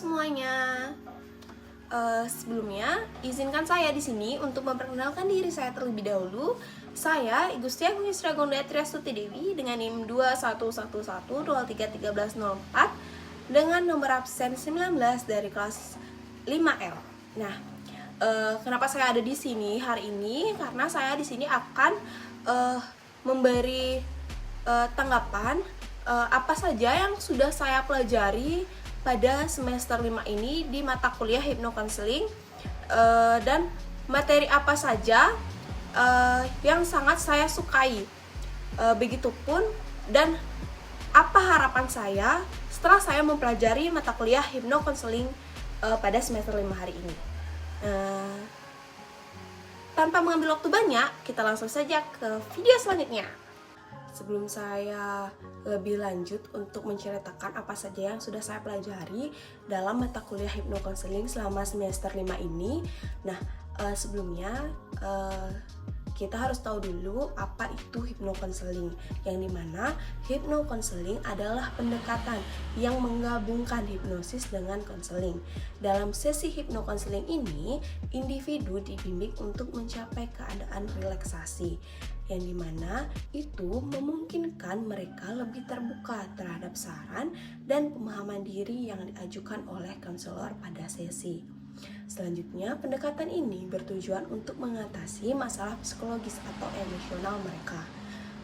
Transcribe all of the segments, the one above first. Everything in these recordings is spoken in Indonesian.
semuanya. Sebelumnya, izinkan saya di sini untuk memperkenalkan diri saya terlebih dahulu. Saya Igustia Gunistra Gonda Triastuti Dewi dengan NIM 2111231304 dengan nomor absen 19 dari kelas 5L. Nah, kenapa saya ada di sini hari ini? Karena saya di sini akan memberi tanggapan apa saja yang sudah saya pelajari pada semester 5 ini di mata kuliah hipnokonseling, dan materi apa saja yang sangat saya sukai, begitupun dan apa harapan saya setelah saya mempelajari mata kuliah hipnokonseling pada semester 5 hari ini. Tanpa mengambil waktu banyak, kita langsung saja ke video selanjutnya. Sebelum saya lebih lanjut untuk menceritakan apa saja yang sudah saya pelajari dalam mata kuliah hipnokonseling selama semester 5 ini. Nah, sebelumnya kita harus tahu dulu apa itu hipnokonseling, yang dimana hipnokonseling adalah pendekatan yang menggabungkan hipnosis dengan konseling. Dalam sesi hipnokonseling ini, individu dibimbing untuk mencapai keadaan relaksasi, yang dimana itu memungkinkan mereka lebih terbuka terhadap saran dan pemahaman diri yang diajukan oleh konselor pada sesi. Selanjutnya, pendekatan ini bertujuan untuk mengatasi masalah psikologis atau emosional mereka.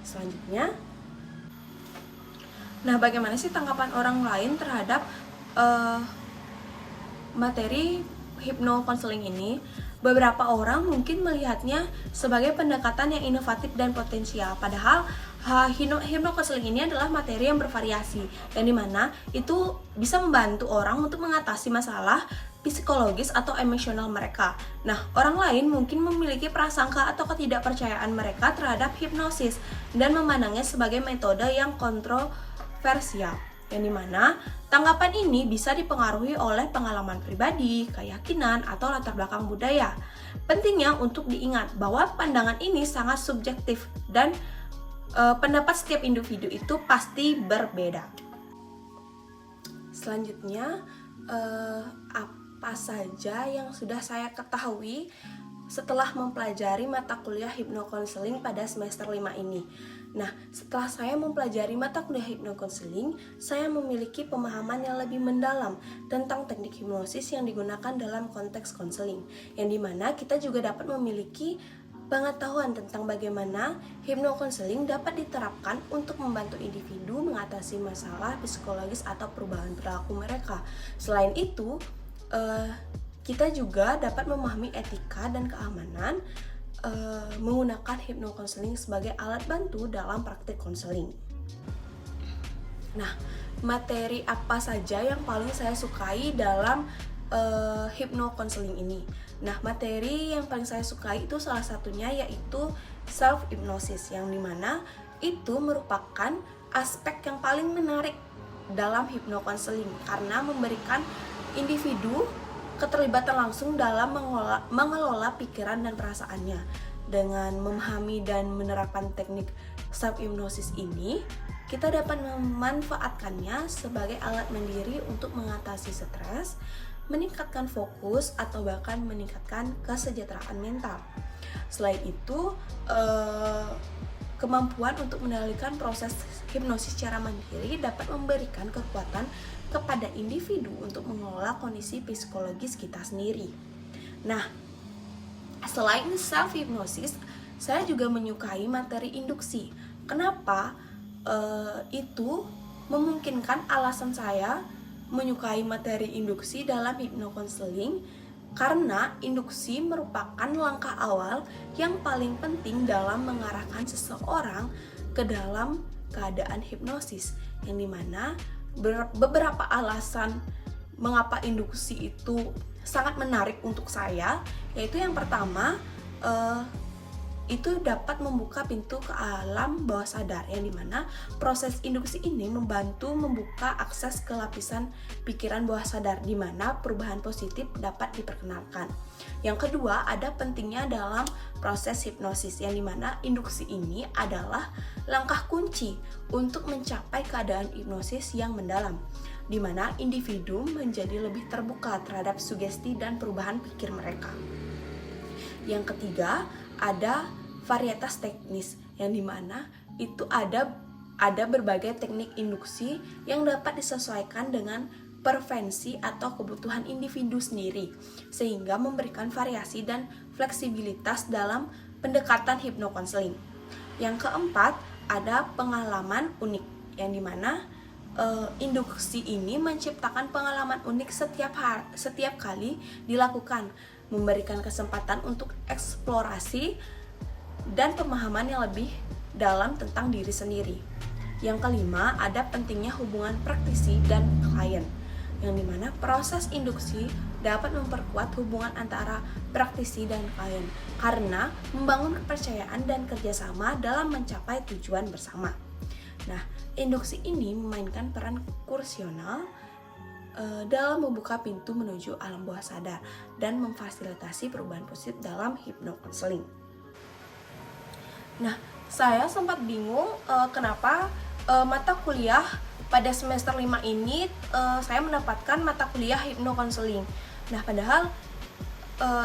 Selanjutnya, bagaimana sih tanggapan orang lain terhadap materi hipnokonseling ini? Beberapa orang mungkin melihatnya sebagai pendekatan yang inovatif dan potensial, padahal hipnokonseling ini adalah materi yang bervariasi, yang dimana itu bisa membantu orang untuk mengatasi masalah psikologis atau emosional mereka. Nah, orang lain mungkin memiliki prasangka atau ketidakpercayaan mereka terhadap hipnosis dan memandangnya sebagai metode yang kontroversial, yang dimana tanggapan ini bisa dipengaruhi oleh pengalaman pribadi, keyakinan, atau latar belakang budaya. Pentingnya untuk diingat bahwa pandangan ini sangat subjektif dan pendapat setiap individu itu pasti berbeda. Selanjutnya, apa saja yang sudah saya ketahui setelah mempelajari mata kuliah hipnokonseling pada semester 5 ini. Nah, setelah saya mempelajari mata kuliah hipnokonseling, saya memiliki pemahaman yang lebih mendalam tentang teknik hipnosis yang digunakan dalam konteks konseling, yang dimana kita juga dapat memiliki pengetahuan tentang bagaimana hipnokonseling dapat diterapkan untuk membantu individu mengatasi masalah psikologis atau perubahan perilaku mereka. Selain itu, kita juga dapat memahami etika dan keamanan menggunakan hipnokonseling sebagai alat bantu dalam praktik konseling. Nah, materi apa saja yang paling saya sukai dalam hipnokonseling ini? Nah, materi yang paling saya sukai itu salah satunya yaitu self hypnosis, yang dimana itu merupakan aspek yang paling menarik dalam hipnokonseling karena memberikan individu keterlibatan langsung dalam mengelola pikiran dan perasaannya. Dengan memahami dan menerapkan teknik self-hypnosis ini, kita dapat memanfaatkannya sebagai alat mandiri untuk mengatasi stres, meningkatkan fokus, atau bahkan meningkatkan kesejahteraan mental. Selain itu, kemampuan untuk mengendalikan proses hipnosis secara mandiri dapat memberikan kekuatan kepada individu untuk mengelola kondisi psikologis kita sendiri. Nah, selain self-hypnosis, saya juga menyukai materi induksi. Kenapa? Itu memungkinkan alasan saya menyukai materi induksi dalam hipnokonseling, karena induksi merupakan langkah awal yang paling penting dalam mengarahkan seseorang ke dalam keadaan hipnosis, yang dimana beberapa alasan mengapa induksi itu sangat menarik untuk saya, yaitu yang pertama, itu dapat membuka pintu ke alam bawah sadar, yang dimana proses induksi ini membantu membuka akses ke lapisan pikiran bawah sadar, dimana perubahan positif dapat diperkenalkan. Yang kedua, ada pentingnya dalam proses hipnosis, yang dimana induksi ini adalah langkah kunci untuk mencapai keadaan hipnosis yang mendalam, di mana individu menjadi lebih terbuka terhadap sugesti dan perubahan pikir mereka. Yang ketiga, ada varietas teknis, yang dimana itu ada berbagai teknik induksi yang dapat disesuaikan dengan preferensi atau kebutuhan individu sendiri, sehingga memberikan variasi dan fleksibilitas dalam pendekatan hipnokonseling. Yang keempat, ada pengalaman unik, yang dimana induksi ini menciptakan pengalaman unik setiap kali dilakukan, memberikan kesempatan untuk eksplorasi dan pemahaman yang lebih dalam tentang diri sendiri. Yang kelima, ada pentingnya hubungan praktisi dan klien, yang dimana proses induksi dapat memperkuat hubungan antara praktisi dan klien karena membangun kepercayaan dan kerjasama dalam mencapai tujuan bersama. Nah, induksi ini memainkan peran krusial dalam membuka pintu menuju alam bawah sadar dan memfasilitasi perubahan positif dalam hipnokonseling. Nah, saya sempat bingung kenapa mata kuliah pada semester 5 ini saya mendapatkan mata kuliah hipnokonseling. Nah, padahal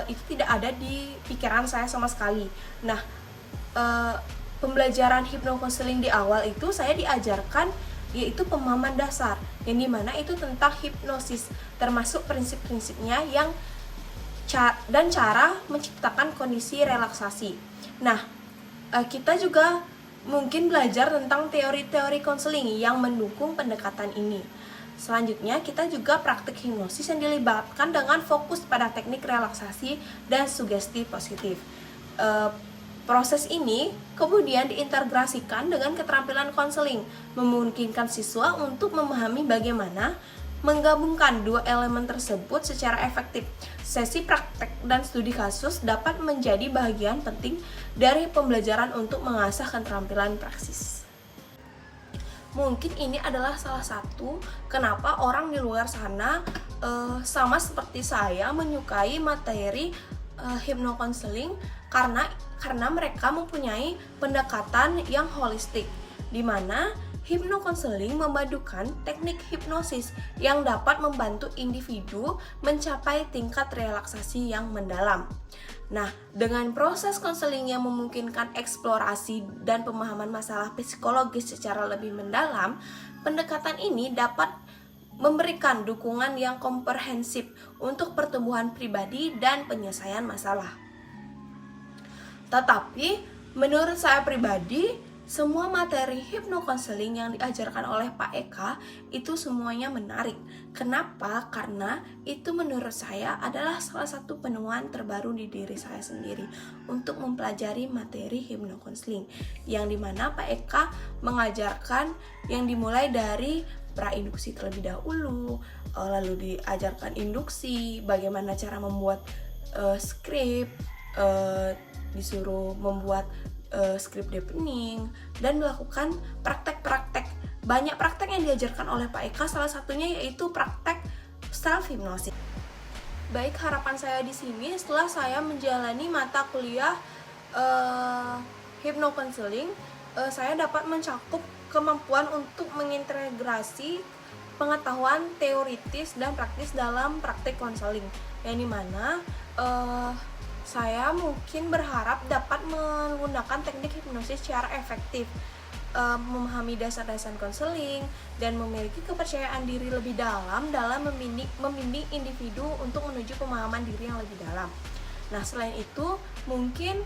itu tidak ada di pikiran saya sama sekali. Nah, pembelajaran hipnokonseling di awal itu saya diajarkan yaitu pemahaman dasar, yang dimana itu tentang hipnosis, termasuk prinsip-prinsipnya dan cara menciptakan kondisi relaksasi. Nah, kita juga mungkin belajar tentang teori-teori konseling yang mendukung pendekatan ini. Selanjutnya, kita juga praktik hipnosis yang dilibatkan dengan fokus pada teknik relaksasi dan sugesti positif. Proses ini kemudian diintegrasikan dengan keterampilan konseling, memungkinkan siswa untuk memahami bagaimana menggabungkan dua elemen tersebut secara efektif. Sesi praktek dan studi kasus dapat menjadi bagian penting dari pembelajaran untuk mengasah keterampilan praksis. Mungkin ini adalah salah satu kenapa orang di luar sana sama seperti saya menyukai materi hipnokonseling karena mereka mempunyai pendekatan yang holistik, di mana hipnokonseling memadukan teknik hipnosis yang dapat membantu individu mencapai tingkat relaksasi yang mendalam. Nah, dengan proses konseling yang memungkinkan eksplorasi dan pemahaman masalah psikologis secara lebih mendalam, pendekatan ini dapat memberikan dukungan yang komprehensif untuk pertumbuhan pribadi dan penyelesaian masalah. Tetapi, menurut saya pribadi, semua materi hipnokonseling yang diajarkan oleh Pak Eka itu semuanya menarik. Kenapa? Karena itu menurut saya adalah salah satu penemuan terbaru di diri saya sendiri untuk mempelajari materi hipnokonseling, yang dimana Pak Eka mengajarkan yang dimulai dari pra-induksi terlebih dahulu, lalu diajarkan induksi, bagaimana cara membuat skrip, disuruh membuat script deepening, dan melakukan praktek-praktek. Banyak praktek yang diajarkan oleh Pak Eka, salah satunya yaitu praktek self-hypnosis. Baik, harapan saya di sini setelah saya menjalani mata kuliah hipnokonseling, saya dapat mencakup kemampuan untuk mengintegrasi pengetahuan teoritis dan praktis dalam praktik konseling, yang dimana saya mungkin berharap dapat menggunakan teknik hipnosis secara efektif, memahami dasar-dasar konseling, dan memiliki kepercayaan diri lebih dalam membimbing individu untuk menuju pemahaman diri yang lebih dalam. Nah, selain itu, mungkin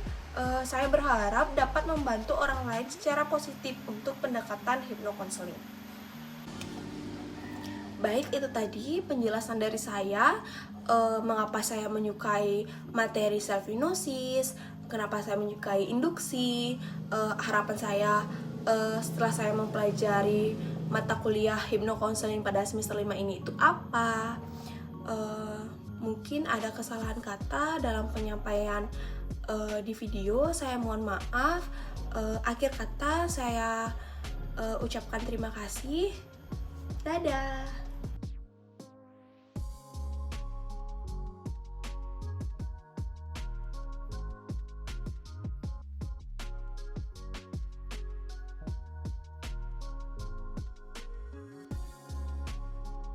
saya berharap dapat membantu orang lain secara positif untuk pendekatan hipnokonseling. Baik, itu tadi penjelasan dari saya mengapa saya menyukai materi self-hypnosis, kenapa saya menyukai induksi, harapan saya setelah saya mempelajari mata kuliah hipnokonseling pada semester 5 ini itu apa. Mungkin ada kesalahan kata dalam penyampaian di video. Saya mohon maaf. Akhir kata saya ucapkan terima kasih. Dadah.